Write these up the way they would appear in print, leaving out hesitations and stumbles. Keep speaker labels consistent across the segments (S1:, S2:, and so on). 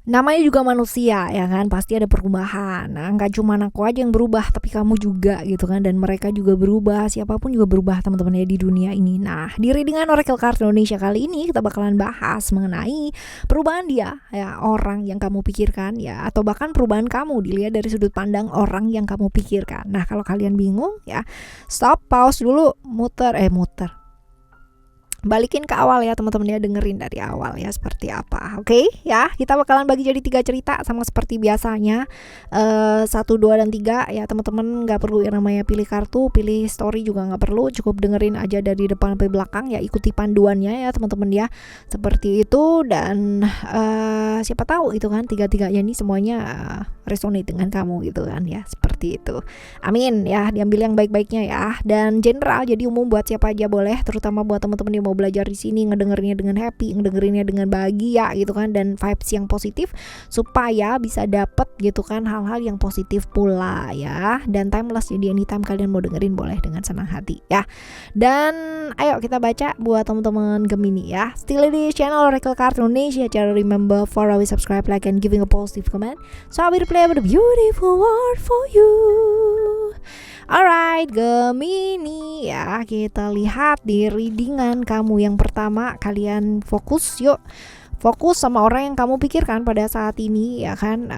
S1: Namanya juga manusia ya kan, pasti ada perubahan. Nah, nggak cuma aku aja yang berubah, tapi kamu juga gitu kan, dan mereka juga berubah, siapapun juga berubah teman-teman ya di dunia ini. Nah, di readingan Oracle Card Indonesia kali ini kita bakalan bahas mengenai perubahan dia ya, orang yang kamu pikirkan ya, atau bahkan perubahan kamu dilihat dari sudut pandang orang yang kamu pikirkan. Nah, kalau kalian bingung ya, stop, pause dulu, muter, balikin ke awal ya teman-teman ya, dengerin dari awal ya seperti apa. Oke ya, kita bakalan bagi jadi 3 cerita sama seperti biasanya, 1, 2, dan 3 ya teman-teman. Nggak perlu yang namanya pilih kartu, pilih story juga nggak perlu, cukup dengerin aja dari depan sampai belakang ya, ikuti panduannya ya teman-teman ya, seperti itu. Dan siapa tahu itu kan tiga-tiganya ini semuanya resonate dengan kamu gitu kan ya, seperti itu. Amin ya, diambil yang baik-baiknya ya. Dan general, jadi umum buat siapa aja boleh, terutama buat teman-teman yang mau belajar di sini, ngedengerinnya dengan happy, ngedengerinnya dengan bahagia gitu kan, dan vibes yang positif supaya bisa dapet gitu kan hal-hal yang positif pula ya. Dan timeless, jadi anytime kalian mau dengerin boleh dengan senang hati ya. Dan ayo kita baca buat teman-teman Gemini ya. Still di channel Oracle Card Indonesia. Cara remember for always subscribe, like, and giving a positive comment, so I will play with a beautiful word for you. Alright, Gemini ya, kita lihat di readingan kamu yang pertama. Kalian fokus yuk, fokus sama orang yang kamu pikirkan pada saat ini ya kan.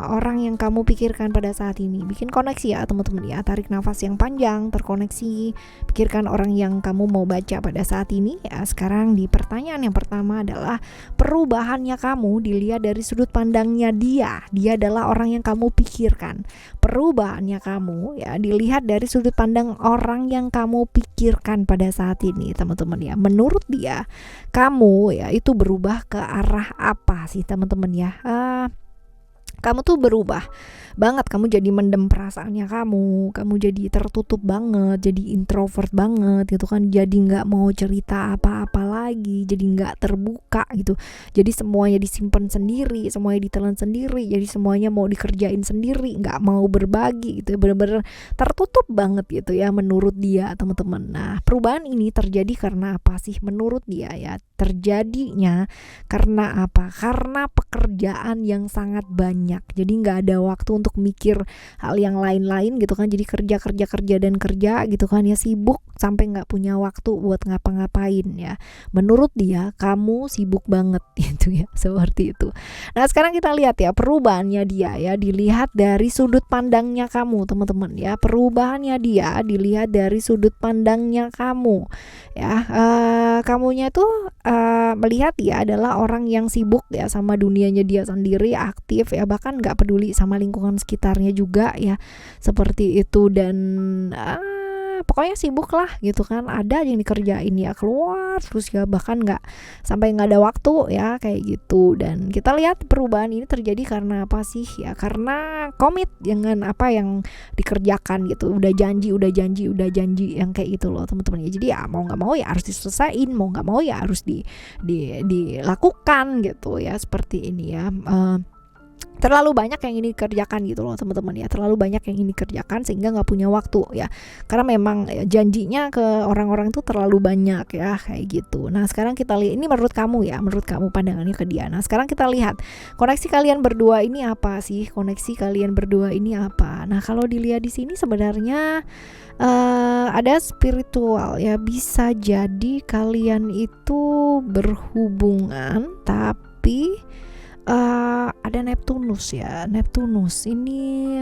S1: Orang yang kamu pikirkan pada saat ini, bikin koneksi ya teman-teman ya, tarik nafas yang panjang, terkoneksi, pikirkan orang yang kamu mau baca pada saat ini ya. Sekarang di pertanyaan yang pertama adalah perubahannya kamu dilihat dari sudut pandangnya dia adalah orang yang kamu pikirkan. Perubahannya kamu ya dilihat dari sudut pandang orang yang kamu pikirkan pada saat ini teman-teman ya. Menurut dia, kamu ya itu berubah ke arah apa sih teman-teman ya? Kamu tuh berubah banget, kamu jadi mendem perasaannya kamu jadi tertutup banget, jadi introvert banget gitu kan, jadi nggak mau cerita apa-apa lagi, jadi nggak terbuka gitu, jadi semuanya disimpan sendiri, semuanya ditelan sendiri, jadi semuanya mau dikerjain sendiri, nggak mau berbagi gitu, bener-bener tertutup banget gitu ya menurut dia teman-teman. Nah, perubahan ini terjadi karena apa sih menurut dia ya? Terjadinya karena apa? Karena pekerjaan yang sangat banyak, jadi nggak ada waktu untuk mikir hal yang lain-lain gitu kan, jadi kerja gitu kan ya, sibuk sampai nggak punya waktu buat ngapa-ngapain ya. Menurut dia kamu sibuk banget gitu ya, seperti itu. Nah, sekarang kita lihat ya perubahannya dia ya, dilihat dari sudut pandangnya kamu teman-teman ya. Perubahannya dia dilihat dari sudut pandangnya kamu ya. Kamunya tuh melihat dia adalah orang yang sibuk ya sama dunianya dia sendiri, aktif ya, bahkan nggak peduli sama lingkungan sekitarnya juga ya, seperti itu. Dan pokoknya sibuk lah gitu kan, ada yang dikerjain ya, keluar terus ya, bahkan sampai nggak ada waktu ya, kayak gitu. Dan kita lihat perubahan ini terjadi karena apa sih ya? Karena komit dengan apa yang dikerjakan gitu, udah janji yang kayak gitu loh teman-teman ya. Jadi ya mau nggak mau ya harus diselesain, mau nggak mau ya harus dilakukan gitu ya, seperti ini ya. Terlalu banyak yang ini dikerjakan gitu loh teman-teman ya, terlalu banyak yang ini dikerjakan sehingga nggak punya waktu ya, karena memang janjinya ke orang-orang itu terlalu banyak ya, kayak gitu. Nah, sekarang kita lihat, ini menurut kamu ya, menurut kamu pandangannya ke dia. Nah, sekarang kita lihat koneksi kalian berdua ini apa sih, koneksi kalian berdua ini apa. Nah, kalau dilihat di sini sebenarnya ada spiritual ya, bisa jadi kalian itu berhubungan tapi ada Neptunus ya. Neptunus ini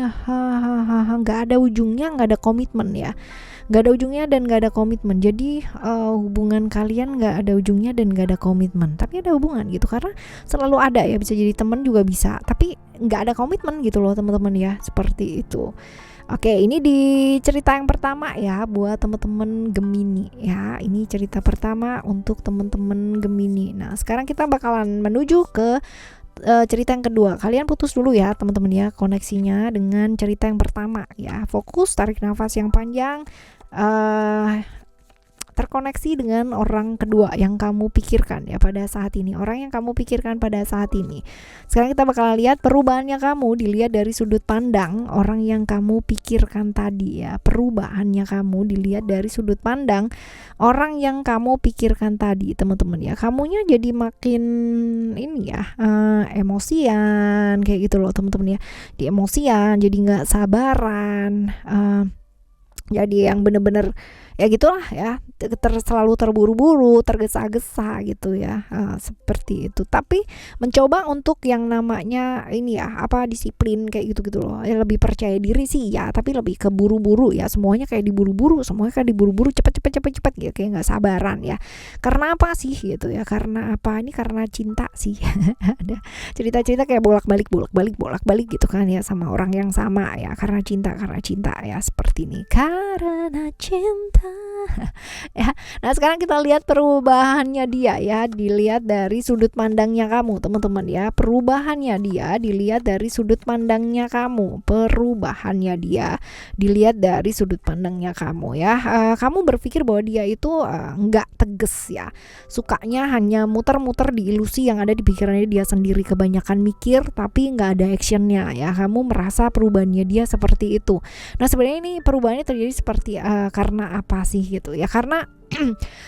S1: nggak ada ujungnya, nggak ada komitmen ya, nggak ada ujungnya dan nggak ada komitmen. Jadi hubungan kalian nggak ada ujungnya dan nggak ada komitmen, tapi ada hubungan gitu, karena selalu ada ya, bisa jadi teman juga bisa, tapi nggak ada komitmen gitu loh teman-teman ya, seperti itu. Oke, ini di cerita yang pertama ya buat teman-teman Gemini ya. Ini cerita pertama untuk teman-teman Gemini. Nah, sekarang kita bakalan menuju ke cerita yang kedua. Kalian putus dulu ya teman-teman ya koneksinya dengan cerita yang pertama ya. Fokus, tarik nafas yang panjang, terkoneksi dengan orang kedua yang kamu pikirkan ya pada saat ini, orang yang kamu pikirkan pada saat ini. Sekarang kita bakal lihat perubahannya kamu dilihat dari sudut pandang orang yang kamu pikirkan tadi ya. Perubahannya kamu dilihat dari sudut pandang orang yang kamu pikirkan tadi, teman-teman ya. Kamunya jadi makin ini ya, emosian kayak gitu loh teman-teman ya. Di emosian, jadi nggak sabaran, jadi yang bener-bener ya gitulah ya, selalu terburu-buru, tergesa-gesa gitu ya, seperti itu. Tapi mencoba untuk yang namanya ini ya, disiplin kayak gitu-gitu loh ya, lebih percaya diri sih ya, tapi lebih ke buru-buru ya, semuanya kayak diburu-buru, cepet gitu, kayak nggak sabaran ya. Karena apa sih gitu ya, karena apa, ini karena cinta sih. Ada cerita-cerita kayak bolak-balik gitu kan ya, sama orang yang sama ya, karena cinta ya, seperti ini, karena cinta. Ya. Nah sekarang kita lihat perubahannya dia ya, dilihat dari sudut pandangnya kamu teman-teman ya. Perubahannya dia dilihat dari sudut pandangnya kamu. Perubahannya dia dilihat dari sudut pandangnya kamu ya. Kamu berpikir bahwa dia itu nggak tegas ya, sukanya hanya muter-muter di ilusi yang ada di pikirannya dia sendiri, kebanyakan mikir tapi nggak ada actionnya ya. Kamu merasa perubahannya dia seperti itu. Nah sebenarnya ini perubahannya terjadi seperti karena apa sih gitu ya, karena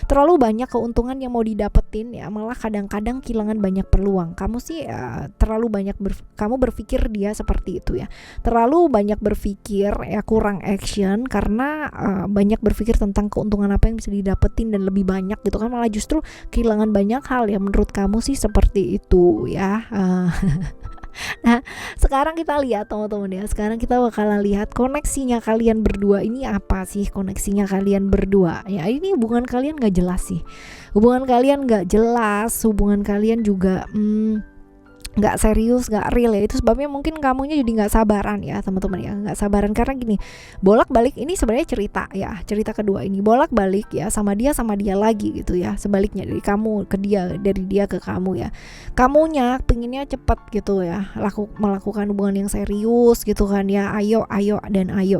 S1: terlalu banyak keuntungan yang mau didapetin ya, malah kadang-kadang kehilangan banyak peluang. Kamu sih terlalu banyak kamu berpikir dia seperti itu ya, terlalu banyak berpikir ya, kurang action karena banyak berpikir tentang keuntungan apa yang bisa didapetin dan lebih banyak gitu kan, malah justru kehilangan banyak hal ya. Menurut kamu sih seperti itu ya. Nah sekarang kita lihat teman-teman ya, sekarang kita bakalan lihat koneksinya kalian berdua ini apa sih, koneksinya kalian berdua ya. Ini hubungan kalian gak jelas sih, hubungan kalian gak jelas, hubungan kalian juga nggak serius, nggak real ya. Itu sebabnya mungkin kamunya jadi nggak sabaran ya teman-teman ya, nggak sabaran karena gini, bolak-balik ini sebenarnya cerita ya, cerita kedua ini bolak-balik ya, sama dia lagi gitu ya, sebaliknya dari kamu ke dia, dari dia ke kamu ya. Kamunya pinginnya cepet gitu ya, melakukan hubungan yang serius gitu kan ya, ayo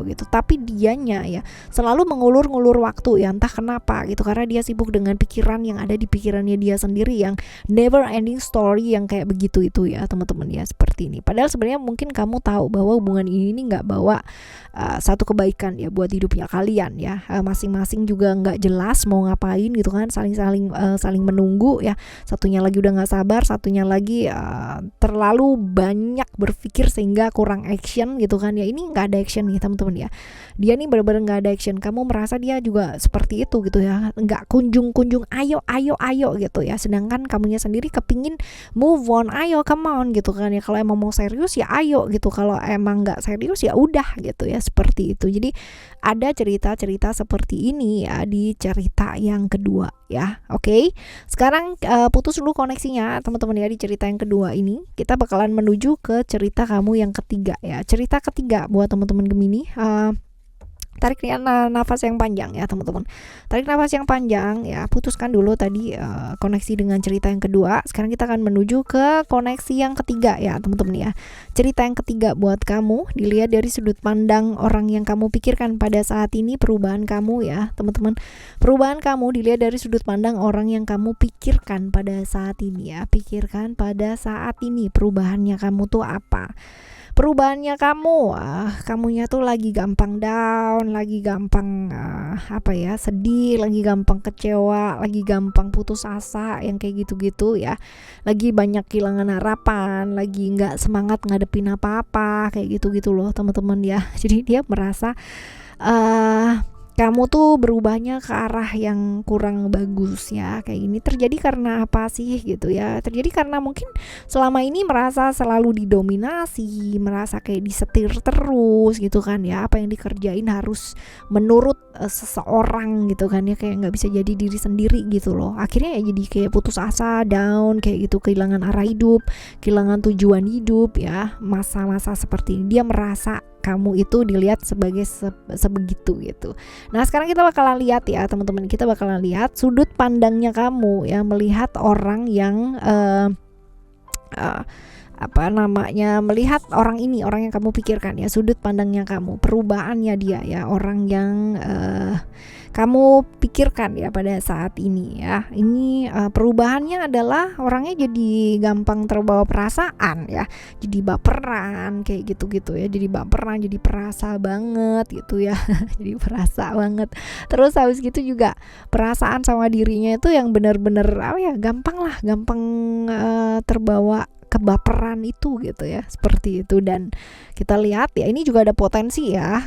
S1: gitu, tapi dianya ya selalu mengulur-ngulur waktu ya, entah kenapa gitu, karena dia sibuk dengan pikiran yang ada di pikirannya dia sendiri, yang never ending story yang kayak begitu itu ya teman-teman ya, seperti ini. Padahal sebenarnya mungkin kamu tahu bahwa hubungan ini nggak bawa satu kebaikan ya buat hidupnya kalian ya. Masing-masing juga nggak jelas mau ngapain gitu kan, saling menunggu ya. Satunya lagi udah nggak sabar, satunya lagi terlalu banyak berpikir sehingga kurang action gitu kan ya. Ini nggak ada action nih teman-teman ya. Dia nih benar-benar nggak ada action. Kamu merasa dia juga seperti itu gitu ya, nggak kunjung ayo gitu ya. Sedangkan kamunya sendiri kepingin move on, ayo come on gitu kan ya. Kalau emang mau serius ya ayo gitu, kalau emang nggak serius ya udah gitu ya, seperti itu. Jadi ada cerita-cerita seperti ini ya di cerita yang kedua ya. Oke. Sekarang putus dulu koneksinya teman-teman ya di cerita yang kedua ini. Kita bakalan menuju ke cerita kamu yang ketiga ya. Cerita ketiga buat teman-teman Gemini. Tarik nafas yang panjang ya teman-teman. Tarik nafas yang panjang ya. Putuskan dulu tadi koneksi dengan cerita yang kedua. Sekarang kita akan menuju ke koneksi yang ketiga ya teman-teman ya. Cerita yang ketiga buat kamu dilihat dari sudut pandang orang yang kamu pikirkan pada saat ini. Perubahan kamu ya teman-teman. Perubahan kamu dilihat dari sudut pandang orang yang kamu pikirkan pada saat ini ya. Pikirkan pada saat ini perubahannya kamu tuh apa. Perubahannya kamunya tuh lagi gampang down, lagi gampang sedih, lagi gampang kecewa, lagi gampang putus asa yang kayak gitu-gitu ya. Lagi banyak kehilangan harapan, lagi nggak semangat ngadepin apa-apa kayak gitu-gitu loh teman-teman ya. Jadi dia merasa kamu tuh berubahnya ke arah yang kurang bagus ya. Kayak gini terjadi karena apa sih gitu ya. Terjadi karena mungkin selama ini merasa selalu didominasi, merasa kayak disetir terus gitu kan ya. Apa yang dikerjain harus menurut seseorang gitu kan ya, kayak nggak bisa jadi diri sendiri gitu loh. Akhirnya ya jadi kayak putus asa, down kayak gitu, kehilangan arah hidup, kehilangan tujuan hidup ya. Masa-masa seperti ini dia merasa kamu itu dilihat sebagai sebegitu gitu. Nah sekarang kita bakalan lihat ya teman-teman, kita bakalan lihat sudut pandangnya kamu ya, melihat orang yang melihat orang ini, orang yang kamu pikirkan ya, sudut pandangnya kamu, perubahannya dia ya, orang yang kamu pikirkan ya pada saat ini ya. Ini perubahannya adalah orangnya jadi gampang terbawa perasaan ya, jadi baperan kayak gitu-gitu ya, jadi baperan, jadi perasa banget gitu ya. Jadi perasa banget. Terus habis gitu juga perasaan sama dirinya itu yang benar-benar gampang terbawa kebaperan itu gitu ya, seperti itu. Dan kita lihat ya, ini juga ada potensi ya,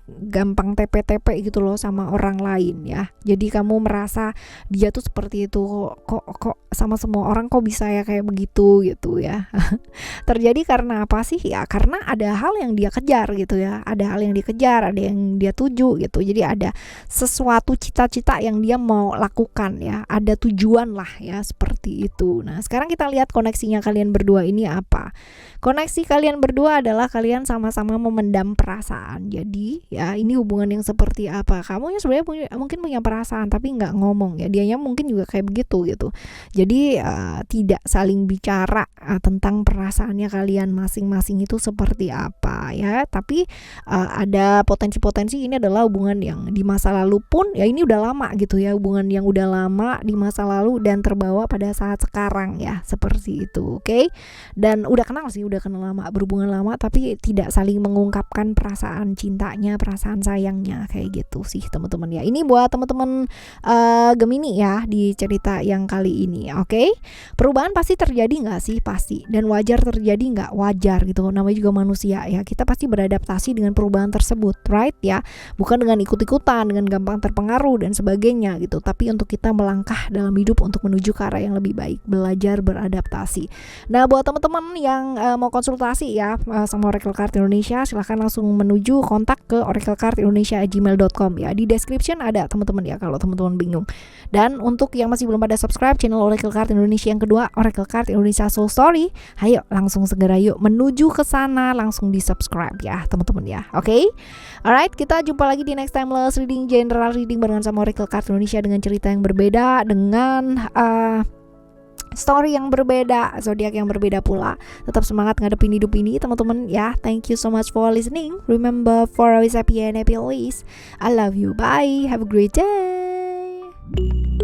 S1: gampang TP-TP gitu loh sama orang lain ya. Jadi kamu merasa dia tuh seperti itu, kok sama semua orang kok bisa ya kayak begitu gitu ya. Terjadi karena apa sih ya? Karena ada hal yang dia kejar gitu ya, ada hal yang dikejar, ada yang dia tuju gitu. Jadi ada sesuatu cita-cita yang dia mau lakukan ya, ada tujuan lah ya, seperti itu. Nah sekarang kita lihat koneksinya kalian berdua ini apa. Koneksi kalian berdua adalah kalian sama-sama memendam perasaan. Jadi ya, ini hubungan yang seperti apa? Kamu ya sebenarnya mungkin punya perasaan tapi nggak ngomong ya, dianya mungkin juga kayak begitu gitu. Jadi tidak saling bicara tentang perasaannya kalian masing-masing itu seperti apa ya. Tapi ada potensi-potensi ini adalah hubungan yang di masa lalu pun ya, ini udah lama gitu ya, hubungan yang udah lama di masa lalu dan terbawa pada saat sekarang ya, seperti itu. Oke. Dan udah kenal lama, berhubungan lama, tapi tidak saling mengungkapkan perasaan cintanya, perasaan sayangnya kayak gitu sih teman-teman ya. Ini buat teman-teman Gemini ya, di cerita yang kali ini. Oke. Perubahan pasti terjadi nggak sih? Pasti. Dan wajar terjadi nggak? Wajar gitu, namanya juga manusia ya, kita pasti beradaptasi dengan perubahan tersebut, right ya, bukan dengan ikut-ikutan, dengan gampang terpengaruh dan sebagainya gitu, tapi untuk kita melangkah dalam hidup untuk menuju ke arah yang lebih baik, belajar beradaptasi. Nah buat teman-teman yang mau konsultasi ya sama Oracle Card Indonesia, silahkan langsung menuju kontak ke oraclecardindonesia@gmail.com ya, di description ada teman-teman ya kalau teman-teman bingung. Dan untuk yang masih belum pada subscribe channel Oracle Card Indonesia yang kedua, Oracle Card Indonesia Soul Story, ayo langsung segera yuk menuju ke sana, langsung di subscribe ya teman-teman ya. Oke. Alright, kita jumpa lagi di next timeless reading, general reading barengan sama Oracle Card Indonesia dengan cerita yang berbeda, dengan story yang berbeda, zodiak yang berbeda pula. Tetap semangat ngadepin hidup ini teman-teman ya. Thank you so much for listening. Remember, for always happy and happy always. I love you. Bye. Have a great day.